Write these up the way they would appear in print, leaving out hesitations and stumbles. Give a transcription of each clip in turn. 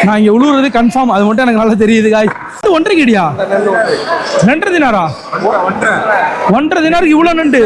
நான் இங்கே உழுவுறது கன்ஃபார்ம், அது மட்டும் எனக்கு நல்லா தெரியுது காய். 1.5 கிடியா? 2 தினாரா? 1.5 தினாருக்கு இவ்வளோ நண்டு?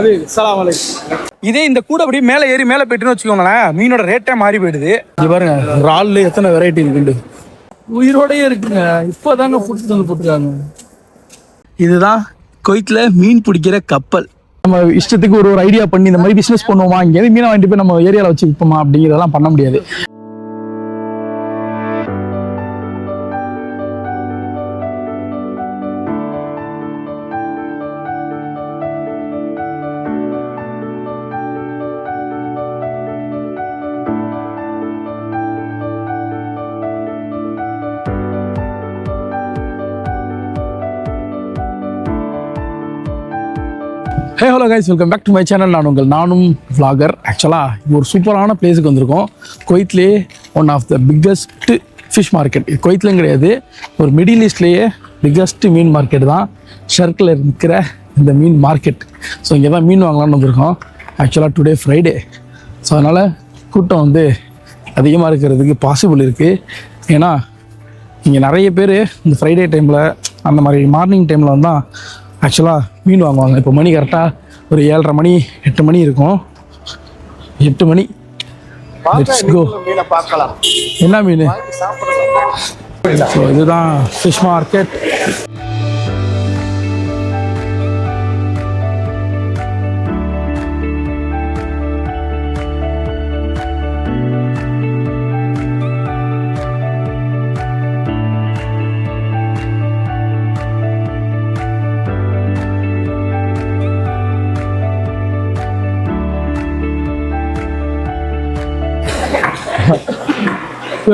அது சலாம் அலைக்கும். இதே இந்த கூட அப்படி மேலே ஏறி மேலே போயிட்டுன்னு வச்சுக்கோங்களேன், மீனோட ரேட்டே மாறி போயிடுது. இது பாருங்க, இறால் எத்தனை வெரைட்டி இருக்குண்டு, உயிரோடயே இருக்குங்க. இப்போதாங்க பிடிச்சிட்டு வந்து போட்டுருக்காங்க. இதுதான் குவைத்தில் மீன் பிடிக்கிற கப்பல். நம்ம இஷ்டத்துக்கு ஒரு ஐடியா பண்ணி இந்த மாதிரி பிஸ்னஸ் பண்ணுவோமா, இங்கேருந்து மீனை வாங்கிட்டு போய் நம்ம ஏரியாவில் வச்சு விற்போமா அப்படிங்கிறதெல்லாம் பண்ண முடியாது. Hey hello guys, welcome back to my channel. நானும் vlogger. ஆக்சுவலாக இது ஒரு சூப்பரான பிளேஸுக்கு வந்திருக்கோம். குவைத்லேயே one of the biggest fish market. இது குவைத்லேயும் கிடையாது, ஒரு மிடில் ஈஸ்ட்லேயே பிக்கஸ்ட் மீன் மார்க்கெட் தான் ஷர்க்கில் இருக்கிற இந்த மீன் மார்க்கெட். ஸோ இங்கே தான் மீன் வாங்கலாம்னு வந்திருக்கோம். ஆக்சுவலாக டுடே ஃப்ரைடே, ஸோ அதனால் கூட்டம் வந்து அதிகமாக இருக்கிறதுக்கு பாசிபிள் இருக்குது. ஏன்னா இங்கே நிறைய பேர் இந்த ஃப்ரைடே டைமில் அந்த மாதிரி மார்னிங் டைமில் வந்தால் ஆக்சுவலாக மீன் வாங்குவாங்க. இப்போ மணி கரெக்டாக ஒரு 7:30 மணி 8 மணி இருக்கும். 8 மணி. Let's go. என்ன மீன்? ஸோ இதுதான் ஃபிஷ் மார்க்கெட்.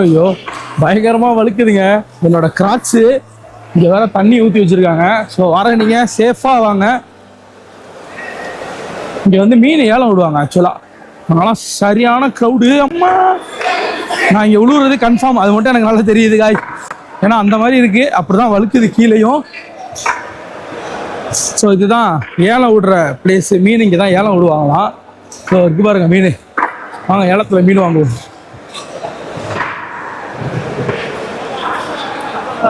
ஐயோ, பயங்கரமாக வழுக்குதுங்க என்னோட கிராக்ஸு. இங்கே வேற தண்ணி ஊற்றி வச்சுருக்காங்க. ஸோ வர நீங்கள் சேஃபாக வாங்க. இங்கே வந்து மீன் ஏலம் விடுவாங்க ஆக்சுவலாக. அதனால் சரியான க்ரௌடு. அம்மா, நான் இங்கே உழுவுறது கன்ஃபார்ம், அது மட்டும் எனக்கு நல்லா தெரியுது காய். ஏன்னா அந்த மாதிரி இருக்குது, அப்படி தான் வழுக்குது கீழேயும். ஸோ இதுதான் ஏலம் விடுற பிளேஸு. மீன் இங்கே தான் ஏலம் விடுவாங்களாம். ஸோ இருக்கு பாருங்கள் மீன். வாங்க ஏலத்தில் மீன் வாங்குவோம்.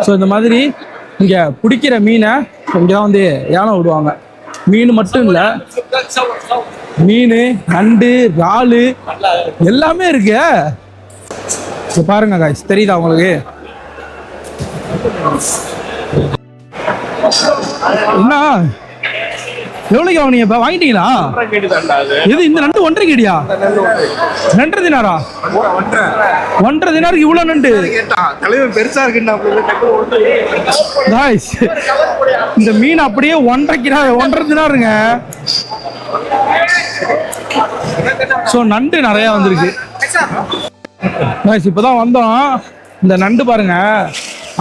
ஸோ இந்த மாதிரி இங்கே பிடிக்கிற மீனை இங்கே தான் வந்து ஏலம் விடுவாங்க. மீன் மட்டும் இல்லை, மீன், நண்டு, இறால் எல்லாமே இருக்கு. ஸோ பாருங்க காய்ஸ், தெரியுதா உங்களுக்கு? என்ன எவ்வளோக்கு வாங்கினீங்க? இப்போ வாங்கிட்டீங்களா? இது இந்த நண்டு 1.5 கிடியா? 2 தினாரா? 1.5 தினாருக்கு இவ்வளோ நண்டு? பெருசா இருக்கு. இந்த மீன் அப்படியே 1.5 தினாருங்க. ஸோ நண்டு நிறையா வந்திருக்கு. இப்போதான் வந்தோம். இந்த நண்டு பாருங்க,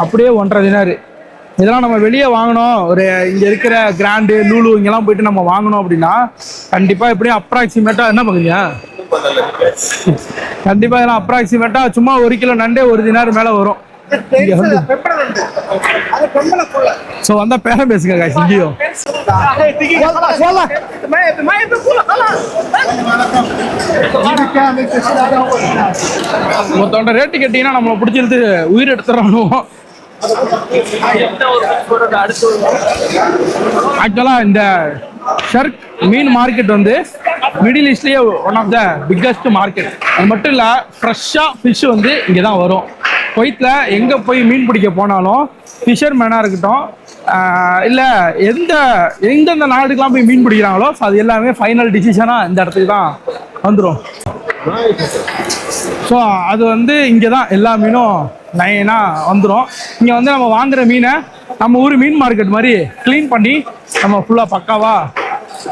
அப்படியே 1.5 தினாரு. இதெல்லாம் நம்ம வெளியே வாங்கணும், ஒரு இங்கே இருக்கிற கிராண்டு, லூலு இங்கெல்லாம் போயிட்டு நம்ம வாங்கணும் அப்படின்னா கண்டிப்பாக எப்படியும் அப்ராக்சிமேட்டாக என்ன பண்ணுங்க, கண்டிப்பாக இதெல்லாம் அப்ராக்சிமேட்டாக சும்மா 1 கிலோ நண்டே 1 தினார் மேலே வரும். ஸோ வந்தால் பேரம் பேசுங்க காய்ச்சி. இங்கேயும் மொத்தோட ரேட்டு கேட்டீங்கன்னா நம்மளை பிடிச்சிருந்து உயிர் எடுத்துடணும். ஆக்சுவலா இந்த ஷர்க் மீன் மார்க்கெட் வந்து மிடில் ஈஸ்ட்லயே one of the biggest market. அது மட்டும் இல்லை, ஃப்ரெஷ்ஷாக ஃபிஷ் வந்து இங்கே தான் வரும். குவைத்தில் எங்கே போய் மீன் பிடிக்க போனாலும் ஃபிஷர்மேனாக இருக்கட்டும், இல்லை எந்தெந்த நாடுக்கெலாம் போய் மீன் பிடிக்கிறாங்களோ அது எல்லாமே ஃபைனல் டிசிஷனாக இந்த இடத்துக்கு தான் வந்துடும். ஸோ அது வந்து இங்கே தான் எல்லா மீனும் லைனாக வந்துடும். இங்கே வந்து நம்ம வாங்குகிற மீனை நம்ம ஊர் மீன் மார்க்கெட் மாதிரி க்ளீன் பண்ணி நம்ம ஃபுல்லாக பக்காவாக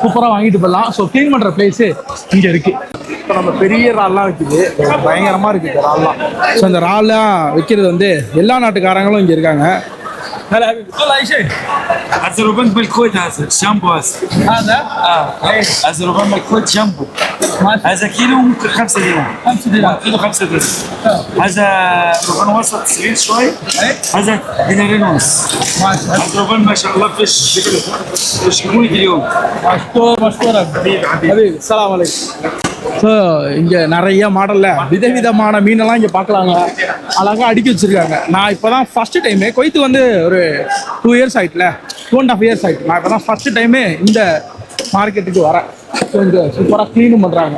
சூப்பராக வாங்கிட்டு போடலாம். ஸோ க்ளீன் பண்ணுற பிளேஸு இங்கே இருக்குது. இப்போ நம்ம பெரிய இறால்லாம் விற்கிது, பயங்கரமாக இருக்குது இந்த இறால்லாம். ஸோ இந்த இறால்லாம் விற்கிறது வந்து எல்லா நாட்டுக்காரங்களும் இங்கே இருக்காங்க. هلا حبيبي طلع اي شيء. الزروبان بالكويت هذا شامبو هذا الزروبان بالكويت شامبو. هذا كيلو ممكن 5 دينار. 5 دينار كيلو 5 دينار. هذا روبان وسط صغير شوي. هذا 2.5 دينار. ما شاء الله. الزروبان ما شاء الله فيش كويت اليوم. مشكورك حبيبي. السلام عليكم. ஸோ இங்கே நிறைய மாடலில் விதவிதமான மீனெல்லாம் இங்கே பார்க்கலாங்க. அழகாக அடுக்கி வச்சுருக்காங்க. நான் இப்போ தான் ஃபஸ்ட்டு டைமு கொய்த்து வந்து ஒரு 2 இயர்ஸ் ஆகிட்டுல, 2.5 இயர்ஸ் ஆகிட்டு. நான் இப்போ தான் ஃபஸ்ட்டு டைமு இந்த மார்க்கெட்டுக்கு வரேன். ஸோ இங்கே சூப்பராக க்ளீனும் பண்ணுறாங்க,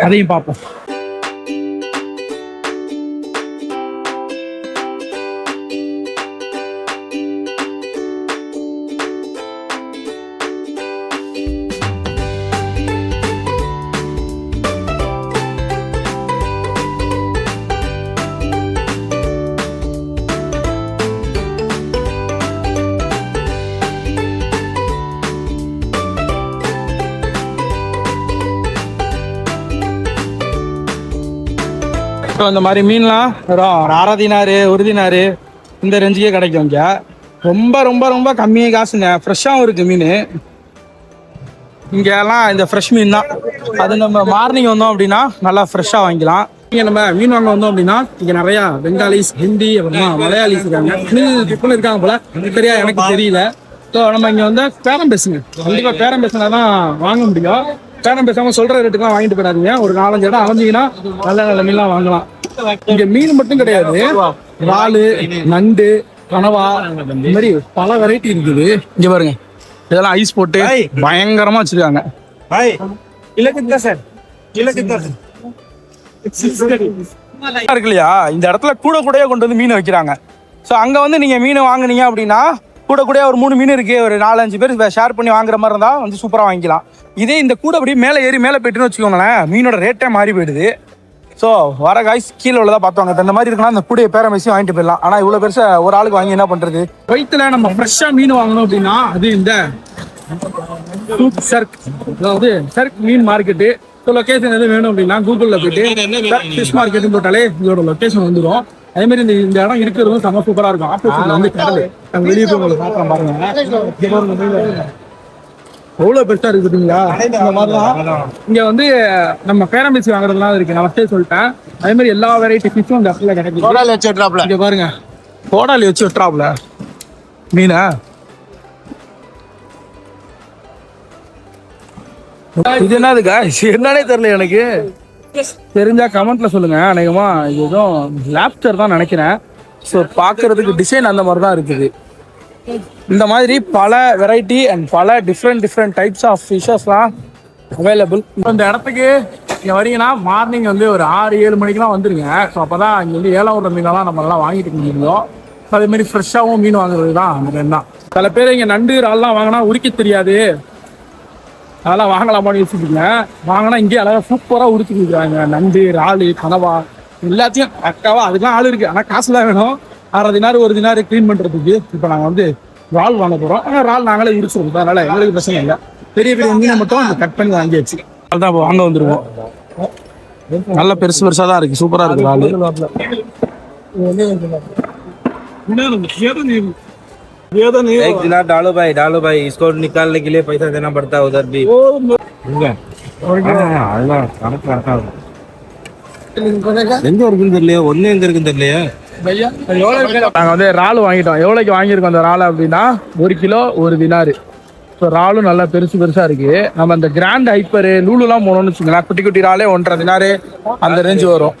அதையும் பார்ப்போம். ஸோ இந்த மாதிரி மீன்லாம் ஒரு 1/2 தினாரு 1 தினாரு இந்த ரேஞ்சுக்கே கிடைக்கும். இங்கே ரொம்ப ரொம்ப ரொம்ப கம்மியாக காசுங்க. ஃப்ரெஷ்ஷாகவும் இருக்குது மீன். இங்கெல்லாம் இந்த ஃப்ரெஷ் மீன் தான். அது நம்ம மார்னிங் வந்தோம் அப்படின்னா நல்லா ஃப்ரெஷ்ஷாக வாங்கிக்கலாம். இங்கே நம்ம மீன் வாங்க வந்தோம் அப்படின்னா இங்கே நிறையா பெங்காலிஸ், ஹிந்தி, அப்புறமா மலையாளிஸ் இருக்காங்க. இப்போ இருக்காங்க போல, சரியா எனக்கு தெரியல. ஸோ நம்ம இங்கே வந்து பேரம் பேசுங்க. கண்டிப்பாக பேரம் பேசினா தான் வாங்க முடியும். பேரம் பேசாமல் சொல்கிற ரேட்டுக்கெலாம் வாங்கிட்டு போயிடாதீங்க. ஒரு 4-5 இடம் அலைஞ்சிங்கன்னா நல்ல நல்ல மீன்லாம் வாங்கலாம். இங்கே மீன் மட்டும் கிடையாது, இறால், நண்டு, கனவா, இந்த மாதிரி பல வெரைட்டி இருக்குது. இங்கே பாருங்க, இதெல்லாம் ஐஸ் போட்டு பயங்கரமாக வச்சுருக்காங்க. இருக்கு இல்லையா, இந்த இடத்துல கூட கூடயே கொண்டு வந்து மீன் வைக்கிறாங்க. ஸோ அங்கே வந்து நீங்கள் மீன் வாங்குனீங்க அப்படின்னா கூட ஒரு 3 மீன் இருக்குது, ஒரு 4-5 பேர் ஷேர் பண்ணி வாங்குற மாதிரி இருந்தால் வந்து சூப்பராக வாங்கிக்கலாம். இதே இந்த கூட அப்படியே மேலே ஏறி மேலே போய்ட்டுன்னு வச்சுக்கோங்களேன், மீனோட ரேட்டே மாறி போயிடுது. ஸோ வர காய்ஸ் கீழே உள்ளதாக பார்த்துவாங்க. இந்த மாதிரி இருக்குன்னா அந்த கூடைய பேரை மெஸ்ஸி வாங்கிட்டு போயிடலாம். ஆனால் இவ்வளோ பெருசாக ஒரு ஆளுக்கு வாங்கி என்ன பண்ணுறது? வயிற்றுல நம்ம ஃப்ரெஷ்ஷாக மீன் வாங்கணும் அப்படின்னா அது இந்த சர்க், அதாவது சர்க் மீன் மார்க்கெட்டு. ஸோ லொக்கேஷன் எதுவும் வேணும் அப்படின்னா கூகுளில் போயிட்டு ஃபிஷ் மார்க்கெட்டுன்னு போட்டாலே இதோட லொக்கேஷன் வந்துடும். அதே மாதிரி இந்த இடம் இருக்கிறதும் செம்ம சூப்பராக இருக்கும். ஆப்போசிட்ல வந்து கடல், நாங்கள் வெளியே போய் உங்களுக்கு பார்க்கலாம் பாருங்க. எவ்வளோ பெருசாக இருக்குதுங்களா? இந்த மாதிரிலாம் இங்கே வந்து நம்ம பேரம்பேசி வாங்குறதுலாம் இருக்கு. நான் ஃபஸ்ட்டே சொல்லிட்டேன். அதே மாதிரி எல்லா வெரைட்டி ஃபிஷ்ஷும் இந்த இடத்துல கிடைக்கும். கோடாலி வச்சு வெட்டுறாப்ல, இங்கே பாருங்க, கோடாலி வச்சு வெட்டுறாப்ல மீனை. இது என்னதுக்கா? என்னன்னே தெரியல எனக்கு. தெரிஞ்சா கமெண்ட்ல சொல்லுங்க. அநேகமா இது எதுவும் லாப்ஸ்டர் தான் நினைக்கிறேன். ஸோ பார்க்கறதுக்கு டிசைன் அந்த மாதிரி தான் இருக்குது. இந்த மாதிரி பல வெரைட்டி அண்ட் பல டிஃப்ரெண்ட் டைப்ஸ் ஆஃப் ஃபிஷ்ஷஸ்லாம் அவைலபிள். இந்த இடத்துக்கு இங்கே வரீங்கன்னா மார்னிங் வந்து ஒரு 6-7 மணிக்கெலாம் வந்துருங்க. ஸோ அப்போ தான் இங்கே வந்து ஏலம் மீனெல்லாம் நம்மளாம் வாங்கிட்டு இருந்தோம். ஸோ அதேமாதிரி ஃப்ரெஷ்ஷாகவும் மீன் வாங்குறது தான் அந்த டைம் தான். சில பேர் இங்கே நண்டு இறால்லாம் வாங்கினா உரிக்க தெரியாது, அதெல்லாம் வாங்கலாமான்னு யோசிச்சுங்க. வாங்கினா இங்கேயே அழகாக சூப்பராக உரிச்சு கொடுக்குறாங்க. நண்டு, இறால், கனவா எல்லாத்தையும் அக்காவா. அதுக்கெல்லாம் ஆள் இருக்குது, ஆனால் காசு தான் வேணும். 1/2 தினாரு 1 தினாரு க்ளீன் பண்ணுறதுக்கு. இப்போ நாங்கள் வந்து இறால் வாங்க போகிறோம். ஆனால் இறால் நாங்களே உரிச்சிருக்கோம், அதனால் எங்களுக்கு பிரச்சனை இல்லை. பெரிய மீனை மட்டும் கட் பண்ணி வாங்கியாச்சு. அதுதான் இப்போ வாங்க வந்துருவோம். நல்ல பெருசாக தான் இருக்குது, சூப்பராக இருக்குது இறால். एक दिनार डालो भाई, इसको निकालने के लिए पैसा देना पड़ता है उधर भी. எங்க இருக்குன்னு தெரியலையா, ஒண்ணு எங்க இருக்குன்னு தெரியலையா. நாங்கள் வந்து இறால் வாங்கிட்டோம். எவ்வளோக்கு வாங்கியிருக்கோம் அந்த இறால் அப்படின்னா 1 கிலோ 1 தினாரு. ஸோ இறாலும் நல்லா பெருசாக இருக்குது. நம்ம இந்த கிராண்ட் ஹைப்பரு லூலுலாம் போனோம்னு வச்சுக்கோங்களேன், குட்டி இறாலே 1.5 தினாரு அந்த ரேஞ்சு வரும்.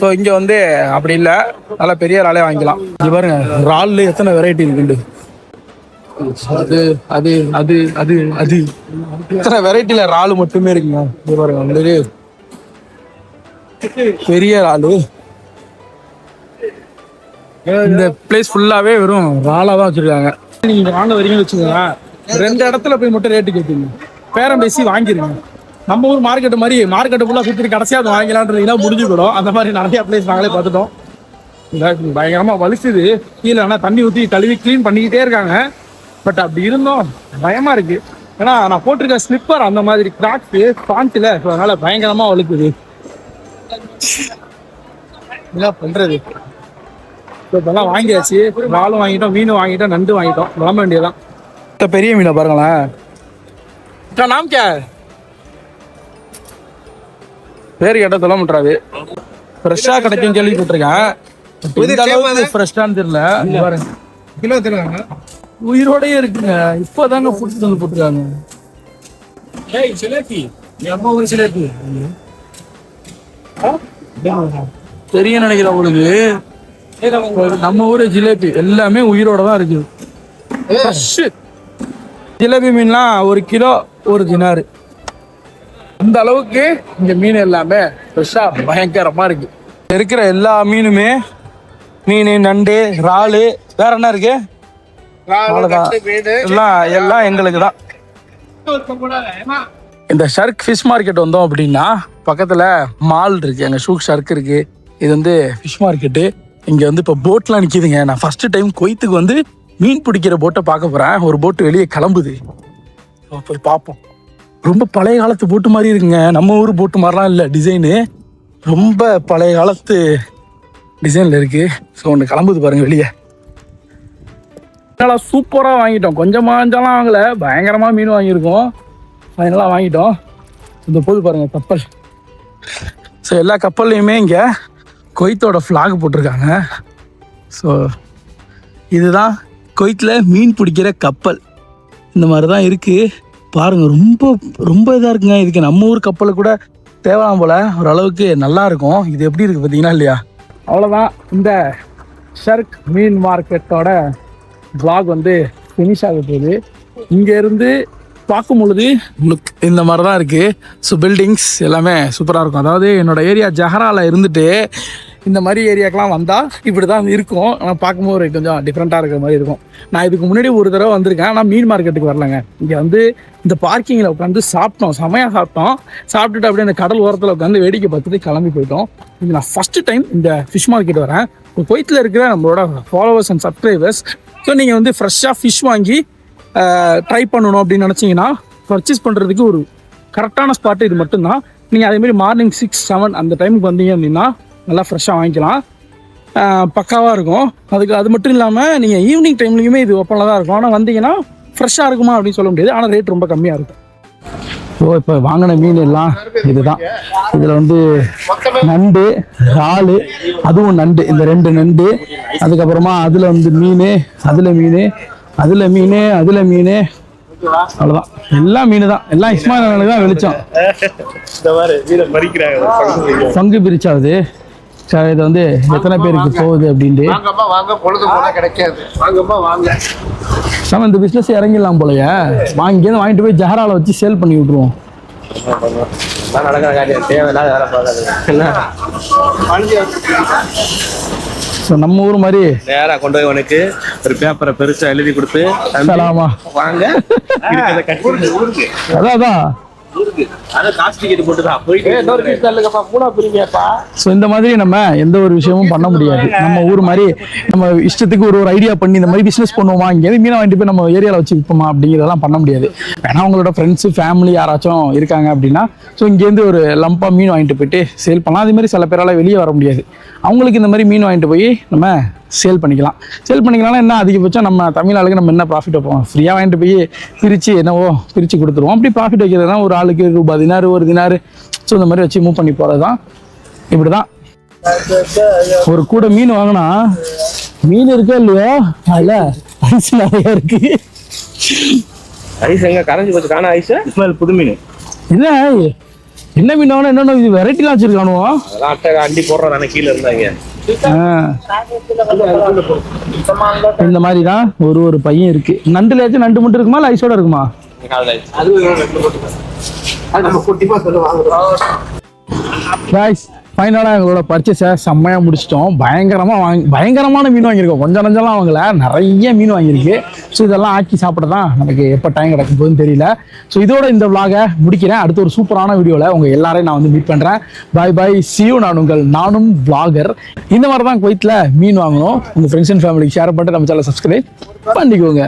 ஸோ இங்கே வந்து அப்படி இல்லை, நல்லா பெரிய இறாலே வாங்கிக்கலாம். இது பாருங்க, இறால் எத்தனை வெரைட்டி இருக்குண்டு. அது அது அது அது அது இத்தனை வெரைட்டியில் இறால் மட்டுமே இருக்குங்க. இது பாருங்க, வந்து பெரிய இறால். இந்த பிளேஸ் ஃபுல்லாவே வெறும் இறாலா தான் வச்சிருக்காங்க. நீங்க வாங்க வரீங்கன்னு வச்சுக்கோங்க, 2 இடத்துல போய் மட்டும் ரேட்டு கேட்பீங்க, பேரம் பேசி வாங்கிருங்க. நம்ம ஊர் மார்க்கெட்டு மாதிரி மார்க்கெட்டு ஃபுல்லாக சுற்றி கடைசியாக அதை வாங்கலான்றீங்கன்னா முடிஞ்சுக்கிடும். அந்த மாதிரி நிறைய பிளேஸ் நாங்களே பார்த்துட்டோம். பயங்கரமாக வலிச்சுது கீழே. ஆனால் தண்ணி ஊற்றி கழுவி க்ளீன் பண்ணிக்கிட்டே இருக்காங்க. பட் அப்படி இருந்தோம் பயமாக இருக்குது. ஏன்னா நான் போட்டிருக்க ஸ்லிப்பர் அந்த மாதிரி கிராக்ஸு பாஞ்சில், ஸோ அதனால் பயங்கரமாக வலிக்குது. என்ன பண்ணுறது? ஸோ இப்போல்லாம் வாங்கியாச்சு. இறாலும் வாங்கிட்டோம், மீனும் வாங்கிட்டோம், நண்டு வாங்கிட்டோம். கிளம்ப வேண்டியதான். பெரிய மீனை பாருங்களேன். நாம் கே பேர் கேட்ட சொல்ல மாட்டாது. ஃப்ரெஷ்ஷாக கிடைக்கும் கேள்விப்பட்டிருக்கேன். ஃப்ரெஷ்ஷான்னு தெரியல. கிலோ தெரியுங்க, உயிரோடயே இருக்குங்க. இப்போதாங்க புடிச்சு வந்து போட்டுருக்காங்க. சிலேபி தெரியும் நினைக்கிறேன் உங்களுக்கு. நம்ம ஊரு ஜிலேபி எல்லாமே உயிரோட தான் இருக்குது. ஜிலேபி மீன்லாம் 1 கிலோ 1 தினாரு. அந்த அளவுக்கு இந்த மீன் எல்லாமே ஃப்ரெஷ்ஷா பயங்கரமா இருக்கு. இருக்கிற எல்லா மீனுமே மீன், நண்டு, இறாலு, வேற என்ன இருக்கு? எல்லாம் எங்களுக்கு தான். இந்த ஷர்க் ஃபிஷ் மார்க்கெட் வந்தோம் அப்படின்னா பக்கத்துல மால் இருக்கு, அங்க ஷர்க் இருக்கு. இது வந்து ஃபிஷ் மார்க்கெட்டு. இங்க வந்து இப்போ போட்லாம் நிக்குதுங்க. நான் ஃபர்ஸ்ட் டைம் குவைத்துக்கு வந்து மீன் பிடிக்கிற போட்டை பார்க்க போறேன். ஒரு போட்டு வெளியே கிளம்புது, போய் பார்ப்போம். ரொம்ப பழைய காலத்து போட்டு மாதிரி இருக்குங்க. நம்ம ஊர் போட்டு மாதிரிலாம் இல்லை, டிசைனு ரொம்ப பழைய காலத்து டிசைனில் இருக்கு. ஸோ ஒன்று கிளம்புது பாருங்க வெளியே. அதனால சூப்பராக வாங்கிட்டோம். கொஞ்சமாக இருந்தாலும் வாங்கலை, பயங்கரமாக மீன் வாங்கியிருக்கோம். ஃபைனலாக வாங்கிட்டோம். இந்த போது பாருங்கள் கப்பல். ஸோ எல்லா கப்பல்லையுமே இங்கே குவைத்தோட ஃப்ளாக் போட்டிருக்காங்க. ஸோ இதுதான் குவைத்தில் மீன் பிடிக்கிற கப்பல். இந்த மாதிரி தான் இருக்குது பாருங்கள். ரொம்ப ரொம்ப இதாக இருக்குங்க. இதுக்கு நம்ம ஊர் கப்பலை கூட தேவலாம் போல், ஓரளவுக்கு நல்லா இருக்கும். இது எப்படி இருக்குது பார்த்தீங்கன்னா இல்லையா? அவ்வளோதான். இந்த ஷர்க் மீன் மார்க்கெட்டோட vlog வந்து ஃபினிஷ் ஆக போகுது. இங்கேருந்து பார்க்கும் பொழுது உங்களுக்கு இந்த மாதிரி தான் இருக்குது. ஸோ பில்டிங்ஸ் எல்லாமே சூப்பராக இருக்கும். அதாவது என்னோடய ஏரியா ஜஹராவில் இருந்துட்டு இந்த மாதிரி ஏரியாக்கெலாம் வந்தால் இப்படி தான் இருக்கும். ஆனால் பார்க்கும்போது கொஞ்சம் டிஃப்ரெண்ட்டாக இருக்கிற மாதிரி இருக்கும். நான் இதுக்கு முன்னாடி ஒரு தடவை வந்திருக்கேன், ஆனால் மீன் மார்க்கெட்டுக்கு வரலங்க. இங்கே வந்து இந்த பார்க்கிங்கில் உட்காந்து சாப்பிட்டோம், செமையாக சாப்பிட்டோம். சாப்பிட்டுட்டு அப்படியே இந்த கடல் ஓரத்தில் உட்காந்து வேடிக்கை பார்த்துட்டு கிளம்பி போயிட்டோம். இது நான் ஃபஸ்ட்டு டைம் இந்த ஃபிஷ் மார்க்கெட் வரேன். இப்போ குவைத்தில் இருக்கிற நம்மளோட ஃபாலோவர்ஸ் அண்ட் சப்ஸ்கிரைபர்ஸ், ஸோ நீங்கள் வந்து ஃப்ரெஷ்ஷாக ஃபிஷ் வாங்கி ட்ரை பண்ணணும் அப்படின்னு நினச்சிங்கன்னா பர்ச்சேஸ் பண்ணுறதுக்கு ஒரு கரெக்டான ஸ்பாட்டு இது மட்டும்தான். நீங்கள் அதேமாதிரி மார்னிங் 6, 7 அந்த டைமுக்கு வந்தீங்க அப்படின்னா நல்லா ஃப்ரெஷ்ஷாக வாங்கிக்கலாம், பக்காவாக இருக்கும். அது மட்டும் இல்லாமல் நீங்கள் ஈவினிங் டைம்லேயுமே இது ஓப்பனில் தான் இருக்கும். ஆனால் வந்தீங்கன்னா ஃப்ரெஷ்ஷாக இருக்குமா அப்படின்னு சொல்ல முடியாது, ஆனால் ரேட் ரொம்ப கம்மியாக இருக்கும். ஸோ இப்போ வாங்கின மீன் எல்லாம் இதுதான். இதில் வந்து நண்டு, இறாலு, அதுவும் நண்டு, இந்த 2 நண்டு. அதுக்கப்புறமா அதில் வந்து மீன், அதில் மீன், அதில் மீன், அதில் மீன், அவ்வளோதான். எல்லாம் மீன் தான். எல்லாம் இஸ்மாயிலுக்கு தான் வெளிச்சம். பங்கு பிரிச்சாவது. சார் இது வந்து எத்தனை பேருக்கு போகுது அப்படின்ட்டு நம்ம இந்த பிஸ்னஸ் இறங்கிடலாம் போலயே. வாங்கிருந்து வாங்கிட்டு போய் ஜஹராவில் வச்சு சேல் பண்ணி விட்ருவோம். ஸோ நம்ம ஊர் மாதிரி நேராக கொண்டு போய் உனக்கு ஒரு பேப்பரை பெருசாக எழுதி கொடுத்து வாங்க. அதான் இந்த மாதிரி நம்ம எந்த ஒரு விஷயமும் பண்ண முடியாது. நம்ம ஊர் மாதிரி நம்ம இஷ்டத்துக்கு ஒரு ஐடியா பண்ணி இந்த மாதிரி பிசினஸ் பண்ணுவோமா, இங்கேருந்து மீனை வாங்கிட்டு போய் நம்ம ஏரியாவில் வச்சு விற்போமா அப்படிங்கிறதெல்லாம் பண்ண முடியாது. வேணா உங்களோட ஃப்ரெண்ட்ஸு ஃபேமிலி யாராச்சும் இருக்காங்க அப்படின்னா ஸோ இங்கேருந்து ஒரு லம்பாக மீன் வாங்கிட்டு போயிட்டு சேல் பண்ணலாம். அதே மாதிரி சில பேரால் வெளியே வர முடியாது, அவங்களுக்கு இந்த மாதிரி மீன் வாங்கிட்டு போய் நம்ம சேல் பண்ணிக்கலாம். என்ன அதிகபட்சம் நம்ம தமிழ் ஆளுக்கு நம்ம என்ன ப்ராஃபிட் வைப்போம், ஃப்ரீயாக வாங்கிட்டு போய் பிரித்து என்னவோ பிரித்து கொடுத்துருவோம். அப்படி ப்ராஃபிட் வைக்கிறதுனா ஒரு ஆளுக்கு ரூபாய் தினாரு, 1 தினாரு, ஸோ இந்த மாதிரி வச்சு மூவ் பண்ணி போகிறது தான். இப்படி தான் ஒரு கூட மீன் வாங்கினா மீன் இருக்கா இல்லையோ அதில் ஐஸ் நிறையா இருக்கு. ஐஸ் எங்க கரைஞ்சி போச்சு காண ஐஸ். புது மீன் இல்லை, என்ன மீன் வாங்கினா என்னென்ன இது வெரைட்டிலாம் வச்சுருக்கானுவோ. அதெல்லாம் அட்டை அண்டி போடுறோம் கீழே இருந்தாங்க. இந்த மாதிரி தான் ஒரு பையன் இருக்கு. நண்டுலயாச்சும் நண்டு மட்டும் இருக்குமா இல்லை ஐஸோட இருக்குமா? ஃபைனலாக எங்களோட பர்ச்சேஸை செம்மையாக முடிச்சிட்டோம். பயங்கரமான மீன் வாங்கியிருக்கோம். கொஞ்சம் நஞ்செல்லாம் வாங்கல, நிறைய மீன் வாங்கியிருக்கு. ஸோ இதெல்லாம் ஆக்கி சாப்பிட தான் நமக்கு எப்போ டைம் கிடைக்கும் போதுன்னு தெரியல. ஸோ இதோட இந்த vlog-ஐ முடிக்கிறேன். அடுத்த ஒரு சூப்பரான வீடியோவில் உங்கள் எல்லாரையும் நான் வந்து மீட் பண்ணுறேன். பாய் see you. நானும் vlogger. இந்த மாதிரி தான் குவைத்தில் மீன் வாங்கணும். உங்கள் ஃப்ரெண்ட்ஸ் அண்ட் ஃபேமிலிக்கு ஷேர் பண்ணிட்டு நம்ம சேனலை சப்ஸ்கிரைப் பண்ணிக்கோங்க.